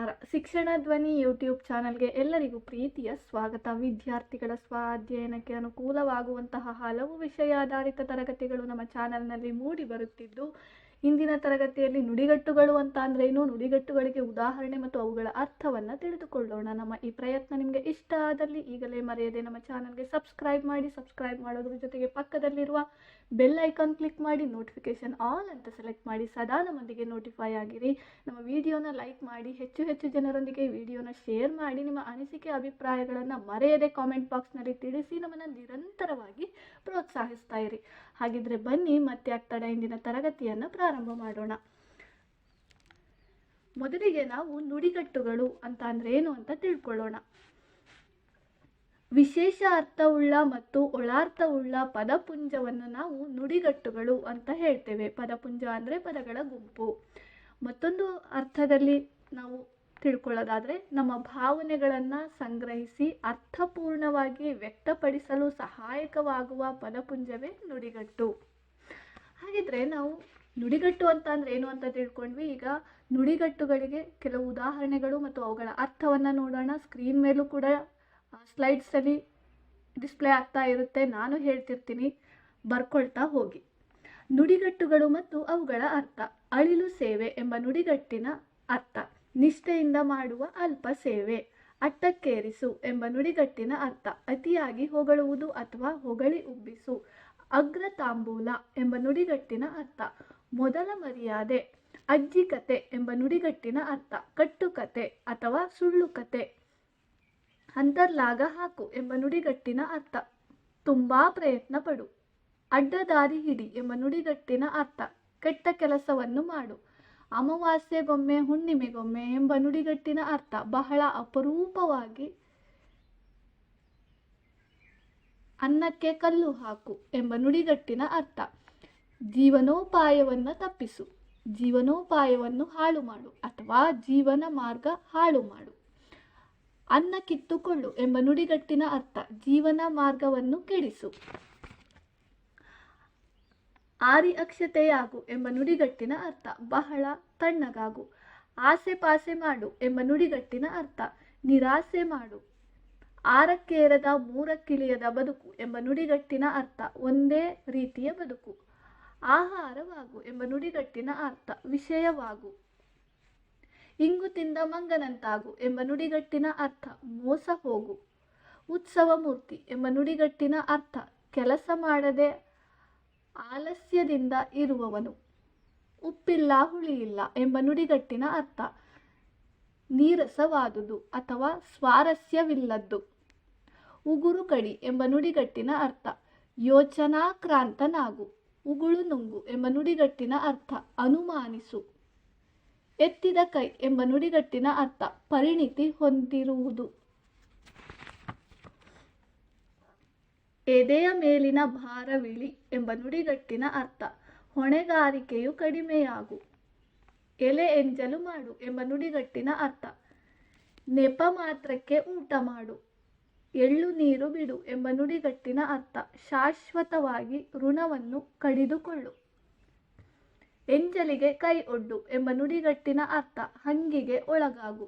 ನಮಸ್ಕಾರ. ಶಿಕ್ಷಣ ಧ್ವನಿ ಯೂಟ್ಯೂಬ್ ಚಾನಲ್ಗೆ ಎಲ್ಲರಿಗೂ ಪ್ರೀತಿಯ ಸ್ವಾಗತ. ವಿದ್ಯಾರ್ಥಿಗಳ ಸ್ವಾಧ್ಯಯನಕ್ಕೆ ಅನುಕೂಲವಾಗುವಂತಹ ಹಲವು ವಿಷಯಾಧಾರಿತ ತರಗತಿಗಳು ನಮ್ಮ ಚಾನಲ್ನಲ್ಲಿ ಮೂಡಿ ಬರುತ್ತಿದ್ದು, ಇಂದಿನ ತರಗತಿಯಲ್ಲಿ ನುಡಿಗಟ್ಟುಗಳು ಅಂತ ಅಂದ್ರೇನು, ನುಡಿಗಟ್ಟುಗಳಿಗೆ ಉದಾಹರಣೆ ಮತ್ತು ಅವುಗಳ ಅರ್ಥವನ್ನು ತಿಳಿದುಕೊಳ್ಳೋಣ. ನಮ್ಮ ಈ ಪ್ರಯತ್ನ ನಿಮಗೆ ಇಷ್ಟ ಆದಲ್ಲಿ ಈಗಲೇ ಮರೆಯದೆ ನಮ್ಮ ಚಾನಲ್ಗೆ ಸಬ್ಸ್ಕ್ರೈಬ್ ಮಾಡಿ. ಸಬ್ಸ್ಕ್ರೈಬ್ ಮಾಡೋದ್ರ ಜೊತೆಗೆ ಪಕ್ಕದಲ್ಲಿರುವ ಬೆಲ್ ಐಕಾನ್ ಕ್ಲಿಕ್ ಮಾಡಿ ನೋಟಿಫಿಕೇಶನ್ ಆಲ್ ಅಂತ ಸೆಲೆಕ್ಟ್ ಮಾಡಿ ಸದಾ ನಮ್ಮೊಂದಿಗೆ ನೋಟಿಫೈ ಆಗಿರಿ. ನಮ್ಮ ವಿಡಿಯೋನ ಲೈಕ್ ಮಾಡಿ, ಹೆಚ್ಚು ಜನರೊಂದಿಗೆ ಈ ವಿಡಿಯೋನ ಶೇರ್ ಮಾಡಿ. ನಿಮ್ಮ ಅನಿಸಿಕೆ ಅಭಿಪ್ರಾಯಗಳನ್ನು ಮರೆಯದೆ ಕಾಮೆಂಟ್ ಬಾಕ್ಸ್ನಲ್ಲಿ ತಿಳಿಸಿ ನಮ್ಮನ್ನು ನಿರಂತರವಾಗಿ ಪ್ರೋತ್ಸಾಹಿಸ್ತಾ ಇರಿ. ಹಾಗಿದ್ರೆ ಬನ್ನಿ ಮತ್ತೆ ಆಗ್ತಡ ಇಂದಿನ ತರಗತಿಯನ್ನು ಪ್ರಾರಂಭ ಮಾಡೋಣ. ಮೊದಲಿಗೆ ನಾವು ನುಡಿಗಟ್ಟುಗಳು ಅಂತ ಅಂದ್ರೆ ಏನು ಅಂತ ತಿಳ್ಕೊಳ್ಳೋಣ. ವಿಶೇಷ ಅರ್ಥವುಳ್ಳ ಮತ್ತು ಒಳಾರ್ಥವುಳ್ಳ ಪದಪುಂಜವನ್ನು ನಾವು ನುಡಿಗಟ್ಟುಗಳು ಅಂತ ಹೇಳ್ತೇವೆ. ಪದಪುಂಜ ಅಂದರೆ ಪದಗಳ ಗುಂಪು. ಮತ್ತೊಂದು ಅರ್ಥದಲ್ಲಿ ನಾವು ತಿಳ್ಕೊಳ್ಳೋದಾದರೆ, ನಮ್ಮ ಭಾವನೆಗಳನ್ನು ಸಂಗ್ರಹಿಸಿ ಅರ್ಥಪೂರ್ಣವಾಗಿ ವ್ಯಕ್ತಪಡಿಸಲು ಸಹಾಯಕವಾಗುವ ಪದಪುಂಜವೇ ನುಡಿಗಟ್ಟು. ಹಾಗಿದ್ರೆ ನಾವು ನುಡಿಗಟ್ಟು ಅಂತ ಅಂದ್ರೆ ಏನು ಅಂತ ತಿಳ್ಕೊಂಡ್ವಿ. ಈಗ ನುಡಿಗಟ್ಟುಗಳಿಗೆ ಕೆಲವು ಉದಾಹರಣೆಗಳು ಮತ್ತು ಅವುಗಳ ಅರ್ಥವನ್ನು ನೋಡೋಣ. ಸ್ಕ್ರೀನ್ ಮೇಲೂ ಕೂಡ ಸ್ಲೈಡ್ಸಲ್ಲಿ ಡಿಸ್ಪ್ಲೇ ಆಗ್ತಾ ಇರುತ್ತೆ, ನಾನು ಹೇಳ್ತಿರ್ತೀನಿ, ಬರ್ಕೊಳ್ತಾ ಹೋಗಿ. ನುಡಿಗಟ್ಟುಗಳು ಮತ್ತು ಅವುಗಳ ಅರ್ಥ. ಅಳಿಲು ಸೇವೆ ಎಂಬ ನುಡಿಗಟ್ಟಿನ ಅರ್ಥ ನಿಷ್ಠೆಯಿಂದ ಮಾಡುವ ಅಲ್ಪ ಸೇವೆ. ಅಟ್ಟಕ್ಕೇರಿಸು ಎಂಬ ನುಡಿಗಟ್ಟಿನ ಅರ್ಥ ಅತಿಯಾಗಿ ಹೊಗಳುವುದು ಅಥವಾ ಹೊಗಳಿ ಉಬ್ಬಿಸು. ಅಗ್ರ ತಾಂಬೂಲ ಎಂಬ ನುಡಿಗಟ್ಟಿನ ಅರ್ಥ ಮೊದಲ ಮರ್ಯಾದೆ. ಅಜ್ಜಿ ಕತೆ ಎಂಬ ನುಡಿಗಟ್ಟಿನ ಅರ್ಥ ಕಟ್ಟುಕತೆ ಅಥವಾ ಸುಳ್ಳು ಕತೆ. ಅಂತರ್ಲಾಗ ಹಾಕು ಎಂಬ ನುಡಿಗಟ್ಟಿನ ಅರ್ಥ ತುಂಬಾ ಪ್ರಯತ್ನ ಪಡು. ಅಡ್ಡದಾರಿ ಹಿಡಿ ಎಂಬ ನುಡಿಗಟ್ಟಿನ ಅರ್ಥ ಕೆಟ್ಟ ಕೆಲಸವನ್ನು ಮಾಡು. ಅಮಾವಾಸ್ಯೆಗೊಮ್ಮೆ ಹುಣ್ಣಿಮೆಗೊಮ್ಮೆ ಎಂಬ ನುಡಿಗಟ್ಟಿನ ಅರ್ಥ ಬಹಳ ಅಪರೂಪವಾಗಿ ಅನ್ನಕ್ಕೆ ಕಲ್ಲು ಹಾಕು ಎಂಬ ನುಡಿಗಟ್ಟಿನ ಅರ್ಥ ಜೀವನೋಪಾಯವನ್ನು ತಪ್ಪಿಸು, ಜೀವನೋಪಾಯವನ್ನು ಹಾಳು ಮಾಡು ಅಥವಾ ಜೀವನ ಮಾರ್ಗ ಹಾಳು ಮಾಡು. ಅನ್ನ ಕಿತ್ತುಕೊಳ್ಳು ಎಂಬ ನುಡಿಗಟ್ಟಿನ ಅರ್ಥ ಜೀವನ ಮಾರ್ಗವನ್ನು ಕೆಡಿಸು. ಆರಿ ಅಕ್ಷತೆಯಾಗು ಎಂಬ ನುಡಿಗಟ್ಟಿನ ಅರ್ಥ ಬಹಳ ತಣ್ಣಗಾಗು. ಆಸೆ ಪಾಸೆ ಮಾಡು ಎಂಬ ನುಡಿಗಟ್ಟಿನ ಅರ್ಥ ನಿರಾಸೆ ಮಾಡು. ಆರಕ್ಕೇರದ ಮೂರಕ್ಕಿಳಿಯದ ಬದುಕು ಎಂಬ ನುಡಿಗಟ್ಟಿನ ಅರ್ಥ ಒಂದೇ ರೀತಿಯ ಬದುಕು. ಆಹಾರವಾಗು ಎಂಬ ನುಡಿಗಟ್ಟಿನ ಅರ್ಥ ವಿಷಯವಾಗು. ಇಂಗು ತಿಂದ ಮಂಗನಂತಾಗು ಎಂಬ ನುಡಿಗಟ್ಟಿನ ಅರ್ಥ ಮೋಸ ಹೋಗು. ಉತ್ಸವ ಮೂರ್ತಿ ಎಂಬ ನುಡಿಗಟ್ಟಿನ ಅರ್ಥ ಕೆಲಸ ಮಾಡದೆ ಆಲಸ್ಯದಿಂದ ಇರುವವನು. ಉಪ್ಪಿಲ್ಲ ಹುಳಿಯಿಲ್ಲ ಎಂಬ ನುಡಿಗಟ್ಟಿನ ಅರ್ಥ ನೀರಸವಾದುದು ಅಥವಾ ಸ್ವಾರಸ್ಯವಿಲ್ಲದ್ದು. ಉಗುರು ಕಡಿ ಎಂಬ ನುಡಿಗಟ್ಟಿನ ಅರ್ಥ ಯೋಚನಾಕ್ರಾಂತನಾಗು. ಉಗುಳು ನುಂಗು ಎಂಬ ನುಡಿಗಟ್ಟಿನ ಅರ್ಥ ಅನುಮಾನಿಸು. ಎತ್ತಿದ ಕೈ ಎಂಬ ನುಡಿಗಟ್ಟಿನ ಅರ್ಥ ಪರಿಣಿತಿ ಹೊಂದಿರುವುದು. ಎದೆಯ ಮೇಲಿನ ಭಾರವಿಳಿ ಎಂಬ ನುಡಿಗಟ್ಟಿನ ಅರ್ಥ ಹೊಣೆಗಾರಿಕೆಯು ಕಡಿಮೆಯಾಗು. ಎಲೆ ಎಂಜಲು ಮಾಡು ಎಂಬ ನುಡಿಗಟ್ಟಿನ ಅರ್ಥ ನೆಪ ಮಾತ್ರಕ್ಕೆ ಊಟ ಮಾಡು. ಎಳ್ಳು ನೀರು ಬಿಡು ಎಂಬ ನುಡಿಗಟ್ಟಿನ ಅರ್ಥ ಶಾಶ್ವತವಾಗಿ ಋಣವನ್ನು ಕಡಿದುಕೊಳ್ಳು. ಎಂಜಲಿಗೆ ಕೈ ಒಡ್ಡು ಎಂಬ ನುಡಿಗಟ್ಟಿನ ಅರ್ಥ ಹಂಗಿಗೆ ಒಳಗಾಗು.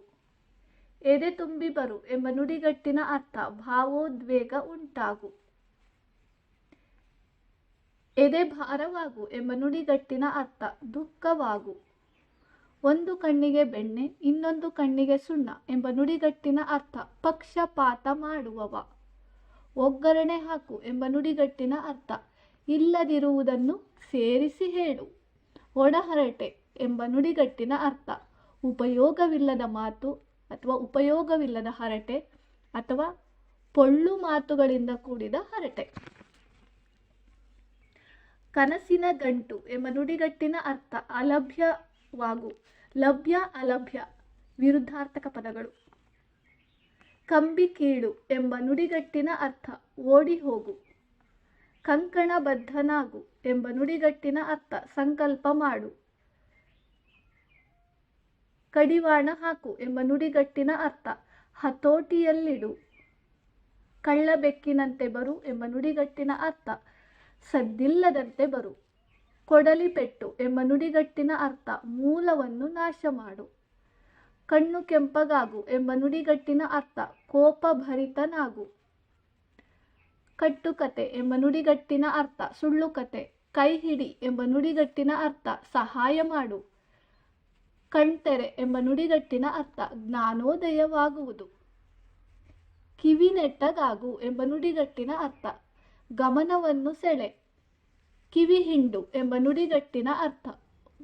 ಎದೆ ತುಂಬಿ ಬರು ಎಂಬ ನುಡಿಗಟ್ಟಿನ ಅರ್ಥ ಭಾವೋದ್ವೇಗ ಉಂಟಾಗು. ಎದೆ ಭಾರವಾಗು ಎಂಬ ನುಡಿಗಟ್ಟಿನ ಅರ್ಥ ದುಃಖವಾಗು. ಒಂದು ಕಣ್ಣಿಗೆ ಬೆಣ್ಣೆ ಇನ್ನೊಂದು ಕಣ್ಣಿಗೆ ಸುಣ್ಣ ಎಂಬ ನುಡಿಗಟ್ಟಿನ ಅರ್ಥ ಪಕ್ಷಪಾತ ಮಾಡುವವ. ಒಗ್ಗರಣೆ ಹಾಕು ಎಂಬ ನುಡಿಗಟ್ಟಿನ ಅರ್ಥ ಇಲ್ಲದಿರುವುದನ್ನು ಸೇರಿಸಿ ಹೇಳು. ಒಡಹರಟೆ ಎಂಬ ನುಡಿಗಟ್ಟಿನ ಅರ್ಥ ಉಪಯೋಗವಿಲ್ಲದ ಮಾತು ಅಥವಾ ಉಪಯೋಗವಿಲ್ಲದ ಹರಟೆ ಅಥವಾ ಪೊಳ್ಳು ಮಾತುಗಳಿಂದ ಕೂಡಿದ ಹರಟೆ. ಕನಸಿನ ಗಂಟು ಎಂಬ ನುಡಿಗಟ್ಟಿನ ಅರ್ಥ ಅಲಭ್ಯವಾಗು. ಲಭ್ಯ ಅಲಭ್ಯ ವಿರುದ್ಧಾರ್ಥಕ ಪದಗಳು. ಕಂಬಿ ಕೀಳು ಎಂಬ ನುಡಿಗಟ್ಟಿನ ಅರ್ಥ ಓಡಿ ಹೋಗು. ಕಂಕಣಬದ್ಧನಾಗು ಎಂಬ ನುಡಿಗಟ್ಟಿನ ಅರ್ಥ ಸಂಕಲ್ಪ ಮಾಡು. ಕಡಿವಾಣ ಹಾಕು ಎಂಬ ನುಡಿಗಟ್ಟಿನ ಅರ್ಥ ಹತೋಟಿಯಲ್ಲಿಡು. ಕಳ್ಳಬೆಕ್ಕಿನಂತೆ ಬರು ಎಂಬ ನುಡಿಗಟ್ಟಿನ ಅರ್ಥ ಸದ್ದಿಲ್ಲದಂತೆ ಬರು. ಕೊಡಲಿ ಪೆಟ್ಟು ಎಂಬ ನುಡಿಗಟ್ಟಿನ ಅರ್ಥ ಮೂಲವನ್ನು ನಾಶ ಮಾಡು. ಕಣ್ಣು ಕೆಂಪಗಾಗು ಎಂಬ ನುಡಿಗಟ್ಟಿನ ಅರ್ಥ ಕೋಪಭರಿತನಾಗು. ಕಟ್ಟುಕತೆ ಎಂಬ ನುಡಿಗಟ್ಟಿನ ಅರ್ಥ ಸುಳ್ಳು ಕತೆ. ಕೈ ಹಿಡಿ ಎಂಬ ನುಡಿಗಟ್ಟಿನ ಅರ್ಥ ಸಹಾಯ ಮಾಡು. ಕಣ್ತೆರೆ ಎಂಬ ನುಡಿಗಟ್ಟಿನ ಅರ್ಥ ಜ್ಞಾನೋದಯವಾಗುವುದು. ಕಿವಿ ನೆಟ್ಟಗಾಗು ಎಂಬ ನುಡಿಗಟ್ಟಿನ ಅರ್ಥ ಗಮನವನ್ನು ಸೆಳೆ. ಕಿವಿ ಹಿಂಡು ಎಂಬ ನುಡಿಗಟ್ಟಿನ ಅರ್ಥ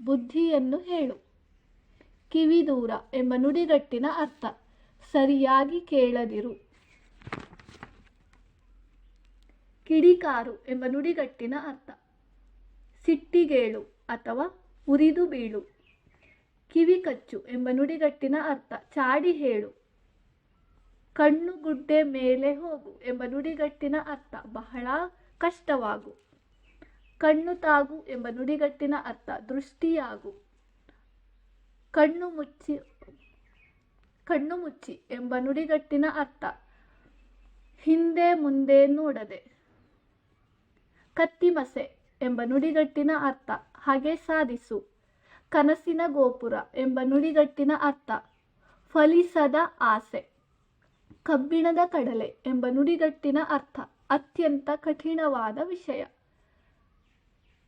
ಬುದ್ಧಿಯನ್ನು ಹೇಳು. ಕಿವಿ ದೂರ ಎಂಬ ನುಡಿಗಟ್ಟಿನ ಅರ್ಥ ಸರಿಯಾಗಿ ಕೇಳದಿರು. ಕಿಡಿಕಾರು ಎಂಬ ನುಡಿಗಟ್ಟಿನ ಅರ್ಥ ಸಿಟ್ಟಿಗೇಳು ಅಥವಾ ಉರಿದು ಬೀಳು. ಕಿವಿ ಕಚ್ಚು ಎಂಬ ನುಡಿಗಟ್ಟಿನ ಅರ್ಥ ಚಾಡಿ ಹೇಳು. ಕಣ್ಣುಗುಡ್ಡೆ ಮೇಲೆ ಹೋಗು ಎಂಬ ನುಡಿಗಟ್ಟಿನ ಅರ್ಥ ಬಹಳ ಕಷ್ಟವಾಗು. ಕಣ್ಣು ತಾಗು ಎಂಬ ನುಡಿಗಟ್ಟಿನ ಅರ್ಥ ದೃಷ್ಟಿಯಾಗು. ಕಣ್ಣು ಮುಚ್ಚಿ ಎಂಬ ನುಡಿಗಟ್ಟಿನ ಅರ್ಥ ಹಿಂದೆ ಮುಂದೆ ನೋಡದೆ. ಕತ್ತಿಮಸೆ ಎಂಬ ನುಡಿಗಟ್ಟಿನ ಅರ್ಥ ಹಗೆ ಸಾಧಿಸು. ಕನಸಿನ ಗೋಪುರ ಎಂಬ ನುಡಿಗಟ್ಟಿನ ಅರ್ಥ ಫಲಿಸದ ಆಸೆ. ಕಬ್ಬಿಣದ ಕಡಲೆ ಎಂಬ ನುಡಿಗಟ್ಟಿನ ಅರ್ಥ ಅತ್ಯಂತ ಕಠಿಣವಾದ ವಿಷಯ.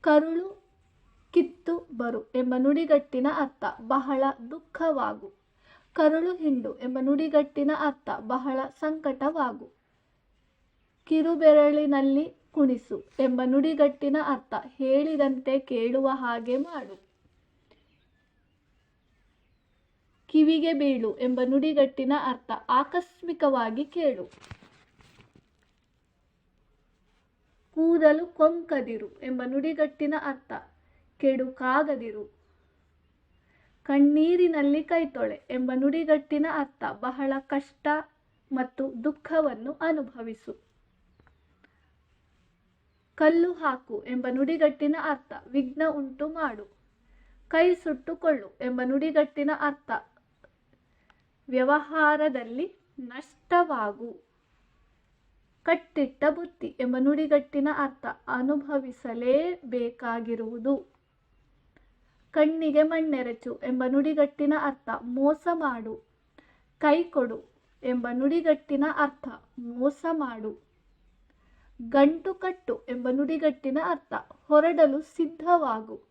ಕರುಳು ಕಿತ್ತು ಬರು ಎಂಬ ನುಡಿಗಟ್ಟಿನ ಅರ್ಥ ಬಹಳ ದುಃಖವಾಗು. ಕರುಳು ಹಿಂಡು ಎಂಬ ನುಡಿಗಟ್ಟಿನ ಅರ್ಥ ಬಹಳ ಸಂಕಟವಾಗು. ಕಿರುಬೆರಳಿನಲ್ಲಿ ಕುಣಿಸು ಎಂಬ ನುಡಿಗಟ್ಟಿನ ಅರ್ಥ ಹೇಳಿದಂತೆ ಕೇಳುವ ಹಾಗೆ ಮಾಡು. ಕಿವಿಗೆ ಬೀಳು ಎಂಬ ನುಡಿಗಟ್ಟಿನ ಅರ್ಥ ಆಕಸ್ಮಿಕವಾಗಿ ಕೇಳು. ಕೂದಲು ಕೊಂಕದಿರು ಎಂಬ ನುಡಿಗಟ್ಟಿನ ಅರ್ಥ ಕೆಡುಕಾಗದಿರು. ಕಣ್ಣೀರಿನಲ್ಲಿ ಕೈತೊಳೆ ಎಂಬ ನುಡಿಗಟ್ಟಿನ ಅರ್ಥ ಬಹಳ ಕಷ್ಟ ಮತ್ತು ದುಃಖವನ್ನು ಅನುಭವಿಸು. ಕಲ್ಲು ಹಾಕು ಎಂಬ ನುಡಿಗಟ್ಟಿನ ಅರ್ಥ ವಿಘ್ನ ಉಂಟು ಮಾಡು. ಕೈ ಸುಟ್ಟುಕೊಳ್ಳು ಎಂಬ ನುಡಿಗಟ್ಟಿನ ಅರ್ಥ ವ್ಯವಹಾರದಲ್ಲಿ ನಷ್ಟವಾಗು. ಕಟ್ಟಿಟ್ಟ ಬುತ್ತಿ ಎಂಬ ನುಡಿಗಟ್ಟಿನ ಅರ್ಥ ಅನುಭವಿಸಲೇಬೇಕಾಗಿರುವುದು. ಕಣ್ಣಿಗೆ ಮಣ್ಣೆರಚು ಎಂಬ ನುಡಿಗಟ್ಟಿನ ಅರ್ಥ ಮೋಸ ಮಾಡು. ಕೈ ಕೊಡು ಎಂಬ ನುಡಿಗಟ್ಟಿನ ಅರ್ಥ ಮೋಸ ಮಾಡು. ಗಂಟು ಕಟ್ಟು ಎಂಬ ನುಡಿಗಟ್ಟಿನ ಅರ್ಥ ಹೊರಡಲು ಸಿದ್ಧವಾಗು.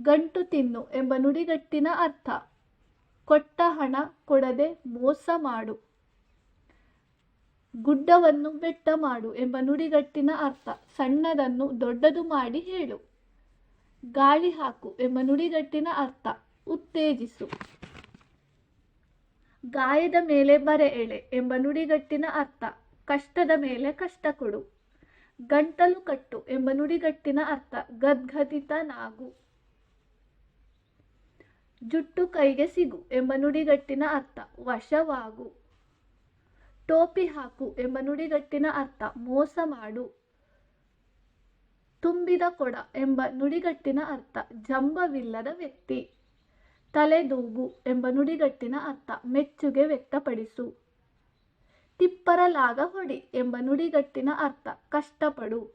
ಗಂಟು ತಿನ್ನು ಎಂಬ ನುಡಿಗಟ್ಟಿನ ಅರ್ಥ ಕೊಟ್ಟ ಹಣ ಕೊಡದೆ ಮೋಸ ಮಾಡು. ಗುಡ್ಡವನ್ನು ಬೆಟ್ಟ ಮಾಡು ಎಂಬ ನುಡಿಗಟ್ಟಿನ ಅರ್ಥ ಸಣ್ಣದನ್ನು ದೊಡ್ಡದು ಮಾಡಿ ಹೇಳು. ಗಾಳಿ ಹಾಕು ಎಂಬ ನುಡಿಗಟ್ಟಿನ ಅರ್ಥ ಉತ್ತೇಜಿಸು. ಗಾಯದ ಮೇಲೆ ಬರೆ ಎಳೆ ಎಂಬ ನುಡಿಗಟ್ಟಿನ ಅರ್ಥ ಕಷ್ಟದ ಮೇಲೆ ಕಷ್ಟ ಕೊಡು. ಗಂಟಲು ಕಟ್ಟು ಎಂಬ ನುಡಿಗಟ್ಟಿನ ಅರ್ಥ ಗದ್ಗದಿತನಾಗು. ಜುಟ್ಟು ಕೈಗೆ ಸಿಗು ಎಂಬ ನುಡಿಗಟ್ಟಿನ ಅರ್ಥ ವಶವಾಗು. ಟೋಪಿ ಹಾಕು ಎಂಬ ನುಡಿಗಟ್ಟಿನ ಅರ್ಥ ಮೋಸ ಮಾಡು. ತುಂಬಿದ ಕೊಡ ಎಂಬ ನುಡಿಗಟ್ಟಿನ ಅರ್ಥ ಜಂಬವಿಲ್ಲದ ವ್ಯಕ್ತಿ. ತಲೆದೂಗು ಎಂಬ ನುಡಿಗಟ್ಟಿನ ಅರ್ಥ ಮೆಚ್ಚುಗೆ ವ್ಯಕ್ತಪಡಿಸು. ತಿಪ್ಪರಲಾಗ ಹೊಡಿ ಎಂಬ ನುಡಿಗಟ್ಟಿನ ಅರ್ಥ ಕಷ್ಟಪಡು.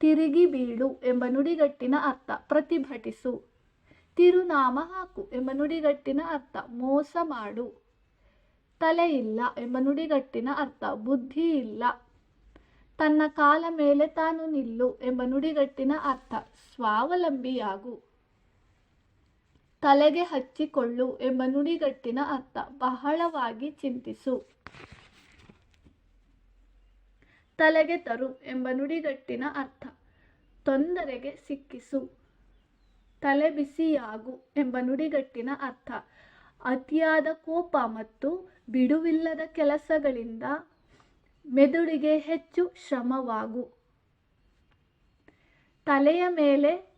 ತಿರುಗಿ ಬೀಳು ಎಂಬ ನುಡಿಗಟ್ಟಿನ ಅರ್ಥ ಪ್ರತಿಭಟಿಸು. ತಿರುನಾಮ ಹಾಕು ಎಂಬ ನುಡಿಗಟ್ಟಿನ ಅರ್ಥ ಮೋಸ ಮಾಡು. ತಲೆ ಇಲ್ಲ ಎಂಬ ನುಡಿಗಟ್ಟಿನ ಅರ್ಥ ಬುದ್ಧಿ ಇಲ್ಲ. ತನ್ನ ಕಾಲ ಮೇಲೆ ತಾನು ನಿಲ್ಲು ಎಂಬ ನುಡಿಗಟ್ಟಿನ ಅರ್ಥ ಸ್ವಾವಲಂಬಿಯಾಗು. ತಲೆಗೆ ಹಚ್ಚಿಕೊಳ್ಳು ಎಂಬ ನುಡಿಗಟ್ಟಿನ ಅರ್ಥ ಬಹಳವಾಗಿ ಚಿಂತಿಸು. ತಲೆಗೆ ತರು ಎಂಬ ನುಡಿಗಟ್ಟಿನ ಅರ್ಥ ತೊಂದರೆಗೆ ಸಿಕ್ಕಿಸು. ತಲೆ ಬಿಸಿಯಾಗು ಎಂಬ ನುಡಿಗಟ್ಟಿನ ಅರ್ಥ ಅತಿಯಾದ ಕೋಪ ಮತ್ತು ಬಿಡುವಿಲ್ಲದ ಕೆಲಸಗಳಿಂದ ಮೆದುಳಿಗೆ ಹೆಚ್ಚು ಶ್ರಮವಾಗು. ತಲೆಯ ಮೇಲೆ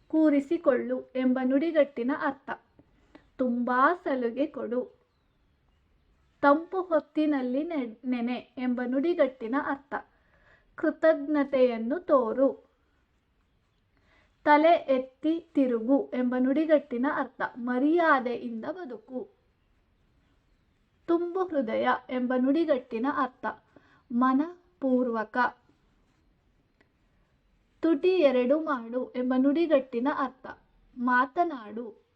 ಕೂರಿಸಿಕೊಳ್ಳು ಎಂಬ ನುಡಿಗಟ್ಟಿನ ಅರ್ಥ ತುಂಬಾ ಸಲುಗೆ ಕೊಡು. ತಂಪು ಹೊತ್ತಿನಲ್ಲಿ ನೆನೆ ಎಂಬ ನುಡಿಗಟ್ಟಿನ ಅರ್ಥ ಕೃತಜ್ಞತೆಯನ್ನು ತೋರು. ತಲೆ ಎತ್ತಿ ತಿರುಗು ಎಂಬ ನುಡಿಗಟ್ಟಿನ ಅರ್ಥ ಮರ್ಯಾದೆಯಿಂದ ಬದುಕು. ತುಂಬು ಹೃದಯ ಎಂಬ ನುಡಿಗಟ್ಟಿನ ಅರ್ಥ ಮನಪೂರ್ವಕ. ತುಟಿ ಎರಡು ಮಾಡು ಎಂಬ ನುಡಿಗಟ್ಟಿನ ಅರ್ಥ ಮಾತನಾಡು.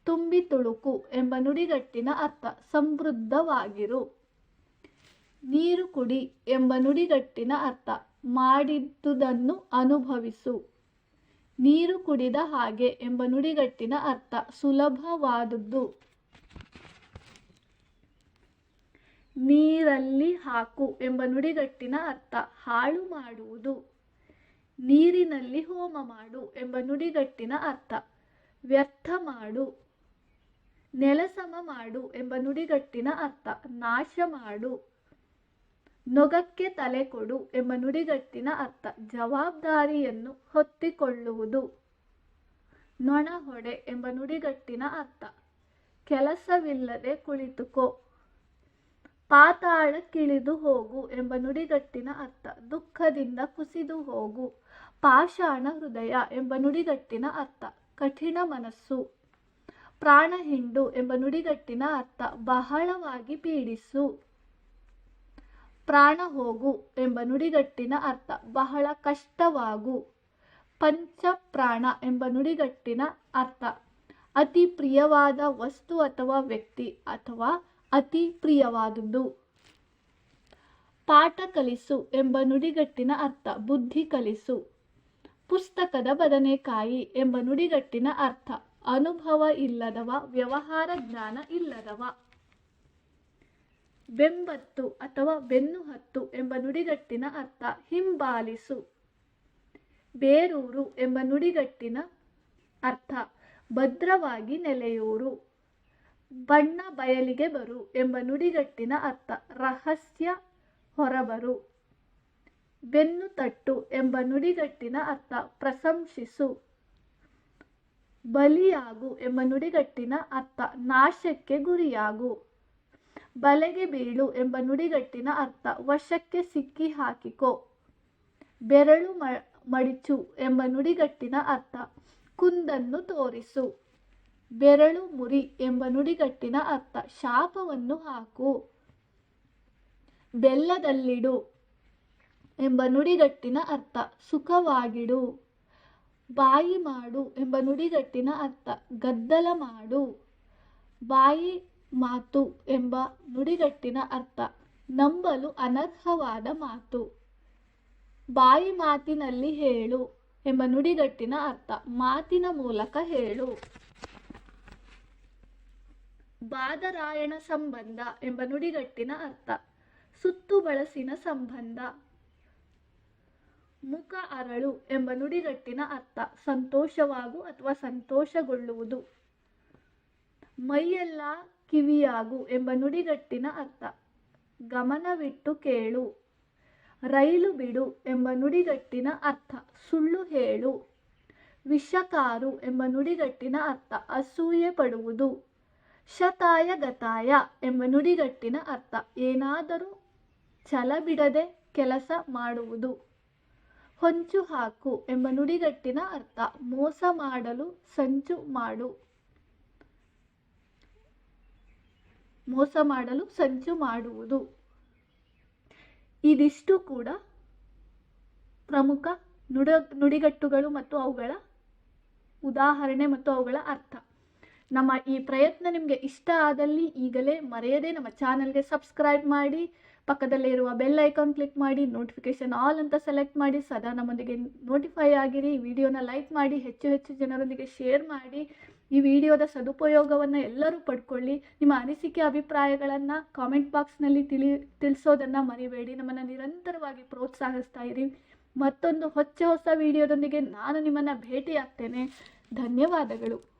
ತುಂಬಿ ತುಳುಕು ಎಂಬ ನುಡಿಗಟ್ಟಿನ ಅರ್ಥ ಸಮೃದ್ಧವಾಗಿರು. ನೀರು ಕುಡಿ ಎಂಬ ನುಡಿಗಟ್ಟಿನ ಅರ್ಥ ಮಾಡಿದ್ದುದನ್ನು ಅನುಭವಿಸು. ನೀರು ಕುಡಿದ ಹಾಗೆ ಎಂಬ ನುಡಿಗಟ್ಟಿನ ಅರ್ಥ ಸುಲಭವಾದುದು. ನೀರಲ್ಲಿ ಹಾಕು ಎಂಬ ನುಡಿಗಟ್ಟಿನ ಅರ್ಥ ಹಾಳು ಮಾಡುವುದು. ನೀರಿನಲ್ಲಿ ಹೋಮ ಮಾಡು ಎಂಬ ನುಡಿಗಟ್ಟಿನ ಅರ್ಥ ವ್ಯರ್ಥ ಮಾಡು. ನೆಲಸಮ ಮಾಡು ಎಂಬ ನುಡಿಗಟ್ಟಿನ ಅರ್ಥ ನಾಶ ಮಾಡು. ನೊಗಕ್ಕೆ ತಲೆ ಕೊಡು ಎಂಬ ನುಡಿಗಟ್ಟಿನ ಅರ್ಥ ಜವಾಬ್ದಾರಿಯನ್ನು ಹೊತ್ತಿಕೊಳ್ಳುವುದು. ನೊಣ ಹೊಡೆ ಎಂಬ ನುಡಿಗಟ್ಟಿನ ಅರ್ಥ ಕೆಲಸವಿಲ್ಲದೆ ಕುಳಿತುಕೋ. ಪಾತಾಳಕ್ಕಿಳಿದು ಹೋಗು ಎಂಬ ನುಡಿಗಟ್ಟಿನ ಅರ್ಥ ದುಃಖದಿಂದ ಕುಸಿದು ಹೋಗು. ಪಾಷಾಣ ಹೃದಯ ಎಂಬ ನುಡಿಗಟ್ಟಿನ ಅರ್ಥ ಕಠಿಣ ಮನಸ್ಸು. ಪ್ರಾಣ ಹಿಂಡು ಎಂಬ ನುಡಿಗಟ್ಟಿನ ಅರ್ಥ ಬಹಳವಾಗಿ ಪೀಡಿಸು. ಪ್ರಾಣ ಹೋಗು ಎಂಬ ನುಡಿಗಟ್ಟಿನ ಅರ್ಥ ಬಹಳ ಕಷ್ಟವಾಗು. ಪಂಚಪ್ರಾಣ ಎಂಬ ನುಡಿಗಟ್ಟಿನ ಅರ್ಥ ಅತಿ ಪ್ರಿಯವಾದ ವಸ್ತು ಅಥವಾ ವ್ಯಕ್ತಿ ಅಥವಾ ಅತಿ ಪ್ರಿಯವಾದುದು. ಪಾಠ ಕಲಿಸು ಎಂಬ ನುಡಿಗಟ್ಟಿನ ಅರ್ಥ ಬುದ್ಧಿ ಕಲಿಸು. ಪುಸ್ತಕದ ಬದನೆಕಾಯಿ ಎಂಬ ನುಡಿಗಟ್ಟಿನ ಅರ್ಥ ಅನುಭವ ಇಲ್ಲದವ, ವ್ಯವಹಾರ ಜ್ಞಾನ ಇಲ್ಲದವ. ಬೆಂಬತ್ತು ಅಥವಾ ಬೆನ್ನು ಹತ್ತು ಎಂಬ ನುಡಿಗಟ್ಟಿನ ಅರ್ಥ ಹಿಂಬಾಲಿಸು. ಬೇರೂರು ಎಂಬ ನುಡಿಗಟ್ಟಿನ ಅರ್ಥ ಭದ್ರವಾಗಿ ನೆಲೆಯೂರು. ಬಣ್ಣ ಬಯಲಿಗೆ ಬರು ಎಂಬ ನುಡಿಗಟ್ಟಿನ ಅರ್ಥ ರಹಸ್ಯ ಹೊರಬರು. ಬೆನ್ನು ತಟ್ಟು ಎಂಬ ನುಡಿಗಟ್ಟಿನ ಅರ್ಥ ಪ್ರಶಂಸಿಸು. ಬಲಿಯಾಗು ಎಂಬ ನುಡಿಗಟ್ಟಿನ ಅರ್ಥ ನಾಶಕ್ಕೆ ಗುರಿಯಾಗು. ಬಲೆಗೆ ಬೀಳು ಎಂಬ ನುಡಿಗಟ್ಟಿನ ಅರ್ಥ ವಶಕ್ಕೆ ಸಿಕ್ಕಿ ಹಾಕಿಕೋ. ಬೆರಳು ಮಡಿಚು ಎಂಬ ನುಡಿಗಟ್ಟಿನ ಅರ್ಥ ಕುಂದನ್ನು ತೋರಿಸು. ಬೆರಳು ಮುರಿ ಎಂಬ ನುಡಿಗಟ್ಟಿನ ಅರ್ಥ ಶಾಪವನ್ನು ಹಾಕು. ಬೆಲ್ಲದಲ್ಲಿಡು ಎಂಬ ನುಡಿಗಟ್ಟಿನ ಅರ್ಥ ಸುಖವಾಗಿಡು. ಬಾಯಿ ಮಾಡು ಎಂಬ ನುಡಿಗಟ್ಟಿನ ಅರ್ಥ ಗದ್ದಲ ಮಾಡು. ಬಾಯಿ ಮಾತು ಎಂಬ ನುಡಿಗಟ್ಟಿನ ಅರ್ಥ ನಂಬಲು ಅನರ್ಹವಾದ ಮಾತು. ಬಾಯಿ ಮಾತಿನಲ್ಲಿ ಹೇಳು ಎಂಬ ನುಡಿಗಟ್ಟಿನ ಅರ್ಥ ಮಾತಿನ ಮೂಲಕ ಹೇಳು. ಬಾದರಾಯಣ ಸಂಬಂಧ ಎಂಬ ನುಡಿಗಟ್ಟಿನ ಅರ್ಥ ಸುತ್ತು ಬಳಸಿನ ಸಂಬಂಧ. ಮುಖ ಅರಳು ಎಂಬ ನುಡಿಗಟ್ಟಿನ ಅರ್ಥ ಸಂತೋಷವಾಗು ಅಥವಾ ಸಂತೋಷಗೊಳ್ಳುವುದು. ಮೈಯೆಲ್ಲ ಕಿವಿಯಾಗು ಎಂಬ ನುಡಿಗಟ್ಟಿನ ಅರ್ಥ ಗಮನವಿಟ್ಟು ಕೇಳು. ರೈಲು ಬಿಡು ಎಂಬ ನುಡಿಗಟ್ಟಿನ ಅರ್ಥ ಸುಳ್ಳು ಹೇಳು. ವಿಷಕಾರು ಎಂಬ ನುಡಿಗಟ್ಟಿನ ಅರ್ಥ ಅಸೂಯೆ ಪಡುವುದು. ಶತಾಯ ಗತಾಯ ಎಂಬ ನುಡಿಗಟ್ಟಿನ ಅರ್ಥ ಏನಾದರೂ ಛಲ ಬಿಡದೆ ಕೆಲಸ ಮಾಡುವುದು. ಹೊಂಚು ಹಾಕು ಎಂಬ ನುಡಿಗಟ್ಟಿನ ಅರ್ಥ ಮೋಸ ಮಾಡಲು ಸಂಚು ಮಾಡು. ಮೋಸ ಮಾಡಲು ಸಂಚು ಮಾಡುವುದು. ಇದಿಷ್ಟು ಕೂಡ ಪ್ರಮುಖ ನುಡಿಗಟ್ಟುಗಳು ಮತ್ತು ಅವುಗಳ ಉದಾಹರಣೆ ಮತ್ತು ಅವುಗಳ ಅರ್ಥ. ನಮ್ಮ ಈ ಪ್ರಯತ್ನ ನಿಮಗೆ ಇಷ್ಟ ಆದಲ್ಲಿ ಈಗಲೇ ಮರೆಯದೆ ನಮ್ಮ ಚಾನಲ್ಗೆ ಸಬ್ಸ್ಕ್ರೈಬ್ ಮಾಡಿ, ಪಕ್ಕದಲ್ಲೇ ಇರುವ ಬೆಲ್ ಐಕಾನ್ ಕ್ಲಿಕ್ ಮಾಡಿ, ನೋಟಿಫಿಕೇಶನ್ ಆಲ್ ಅಂತ ಸೆಲೆಕ್ಟ್ ಮಾಡಿ, ಸದಾ ನಮ್ಮೊಂದಿಗೆ ನೋಟಿಫೈ ಆಗಿರಿ. ಈ ವಿಡಿಯೋನ ಲೈಕ್ ಮಾಡಿ, ಹೆಚ್ಚು ಹೆಚ್ಚು ಜನರೊಂದಿಗೆ ಶೇರ್ ಮಾಡಿ. ಈ ವಿಡಿಯೋದ ಸದುಪಯೋಗವನ್ನು ಎಲ್ಲರೂ ಪಡ್ಕೊಳ್ಳಿ. ನಿಮ್ಮ ಅನಿಸಿಕೆ ಅಭಿಪ್ರಾಯಗಳನ್ನು ಕಾಮೆಂಟ್ ಬಾಕ್ಸ್ನಲ್ಲಿ ತಿಳಿಸೋದನ್ನು ಮರಿಬೇಡಿ. ನಮ್ಮನ್ನು ನಿರಂತರವಾಗಿ ಪ್ರೋತ್ಸಾಹಿಸ್ತಾ ಇರಿ. ಮತ್ತೊಂದು ಹೊಸ ವಿಡಿಯೋದೊಂದಿಗೆ ನಾನು ನಿಮ್ಮನ್ನು ಭೇಟಿಯಾಗ್ತೇನೆ. ಧನ್ಯವಾದಗಳು.